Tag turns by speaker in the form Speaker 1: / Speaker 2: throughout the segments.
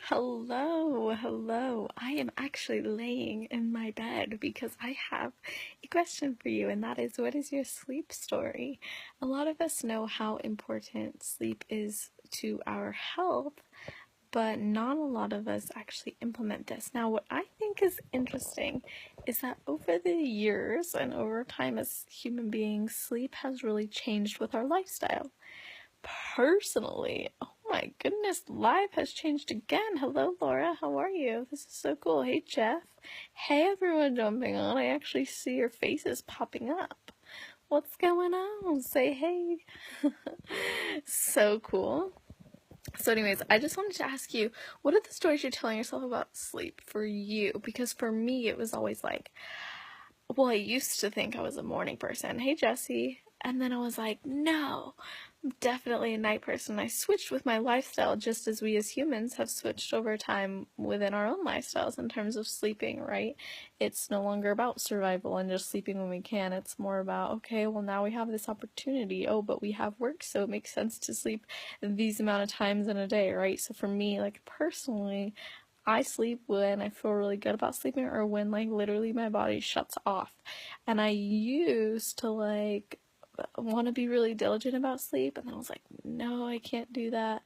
Speaker 1: Hello. I am actually laying in my bed because I have a question for you, and that is, what is your sleep story? A lot of us know how important sleep is to our health, but not a lot of us actually implement this. Now, what I think is interesting is that over the years and over time as human beings, sleep has really changed with our lifestyle. Personally, oh my goodness, live has changed again. Hello, Laura. How are you? This is so cool. Hey, Jeff. Hey, everyone jumping on. I actually see your faces popping up. What's going on? Say hey. So cool. So, anyways, I just wanted to ask you, what are the stories you're telling yourself about sleep for you? Because for me, it was always like, well, I used to think I was a morning person. Hey, Jesse. And then I was like, no, I'm definitely a night person. I switched with my lifestyle just as we as humans have switched over time within our own lifestyles in terms of sleeping, right? It's no longer about survival and just sleeping when we can. It's more about, okay, well, now we have this opportunity. Oh, but we have work, so it makes sense to sleep these amount of times in a day, right? So for me, like personally, I sleep when I feel really good about sleeping or when like literally my body shuts off. And I used to like want to be really diligent about sleep, and then I was like, no, I can't do that.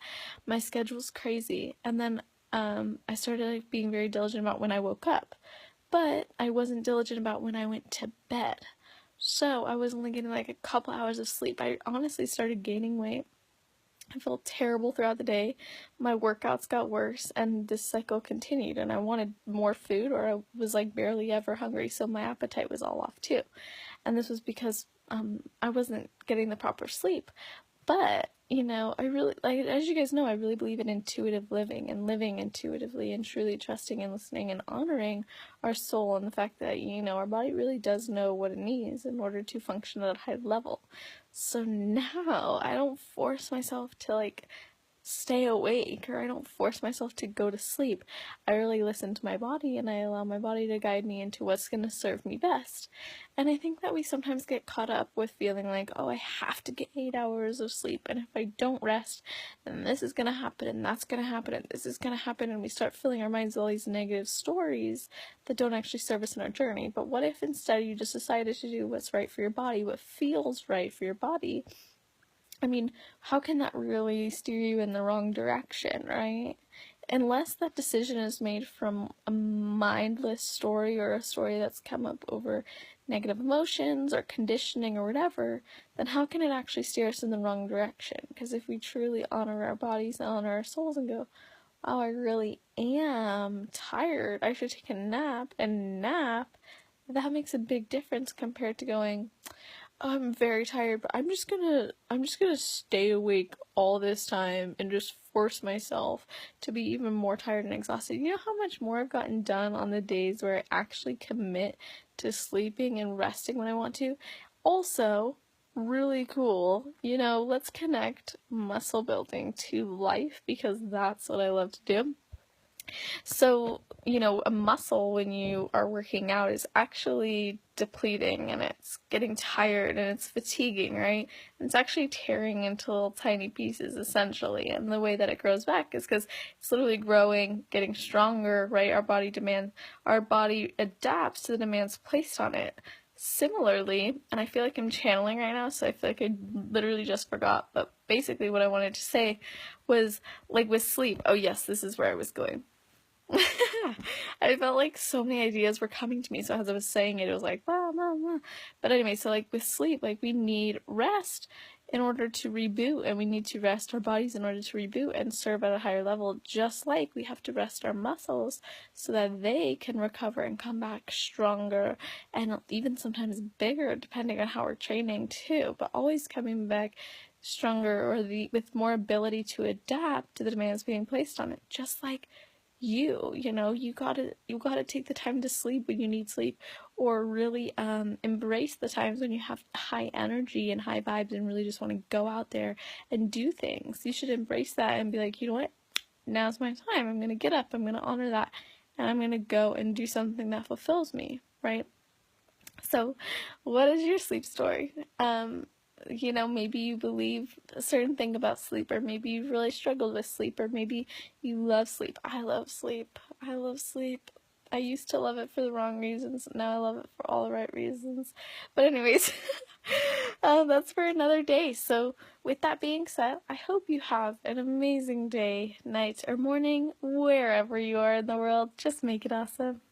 Speaker 1: My schedule's crazy. And then I started like being very diligent about when I woke up, but I wasn't diligent about when I went to bed. So I was only getting like a couple hours of sleep. I honestly started gaining weight. I felt terrible throughout the day. My workouts got worse, and this cycle continued. And I wanted more food, or I was like barely ever hungry, so my appetite was all off too. And this was because I wasn't getting the proper sleep. But, I really, like, as you guys know, I really believe in intuitive living and living intuitively and truly trusting and listening and honoring our soul and the fact that, our body really does know what it needs in order to function at a high level. So now I don't force myself to, like, stay awake, or I don't force myself to go to sleep. I really listen to my body and I allow my body to guide me into what's going to serve me best. And I think that we sometimes get caught up with feeling like, oh, I have to get 8 hours of sleep, and if I don't rest, then this is going to happen, and that's going to happen, and this is going to happen, and we start filling our minds with all these negative stories that don't actually serve us in our journey. But what if instead you just decided to do what's right for your body, what feels right for your body? I mean, how can that really steer you in the wrong direction, right? Unless that decision is made from a mindless story or a story that's come up over negative emotions or conditioning or whatever, then how can it actually steer us in the wrong direction? Because if we truly honor our bodies and honor our souls and go, oh, I really am tired, I should take a nap, that makes a big difference compared to going, I'm very tired, but I'm just gonna stay awake all this time and just force myself to be even more tired and exhausted. You know how much more I've gotten done on the days where I actually commit to sleeping and resting when I want to? Also, really cool, let's connect muscle building to life because that's what I love to do. So, a muscle when you are working out is actually depleting and it's getting tired and it's fatiguing, right? And it's actually tearing into little tiny pieces essentially. And the way that it grows back is because it's literally growing, getting stronger, right? Our body adapts to the demands placed on it. Similarly, and I feel like I'm channeling right now, so I feel like I literally just forgot, but basically what I wanted to say was like with sleep. Oh, yes, this is where I was going. I felt like so many ideas were coming to me, so as I was saying it was like, blah, blah, blah. But anyway, so like with sleep, like we need rest in order to reboot, and we need to rest our bodies in order to reboot and serve at a higher level, just like we have to rest our muscles so that they can recover and come back stronger and even sometimes bigger, depending on how we're training too, but always coming back stronger or with more ability to adapt to the demands being placed on it, just like you gotta take the time to sleep when you need sleep, or really embrace the times when you have high energy and high vibes and really just want to go out there and do things. You should embrace that and be like, you know what, now's my time. I'm gonna get up, I'm gonna honor that, and I'm gonna go and do something that fulfills me, right? So what is your sleep story? you know, maybe you believe a certain thing about sleep, or maybe you really struggled with sleep, or maybe you love sleep. I love sleep. I love sleep. I used to love it for the wrong reasons. Now I love it for all the right reasons. But anyways, that's for another day. So with that being said, I hope you have an amazing day, night, or morning, wherever you are in the world. Just make it awesome.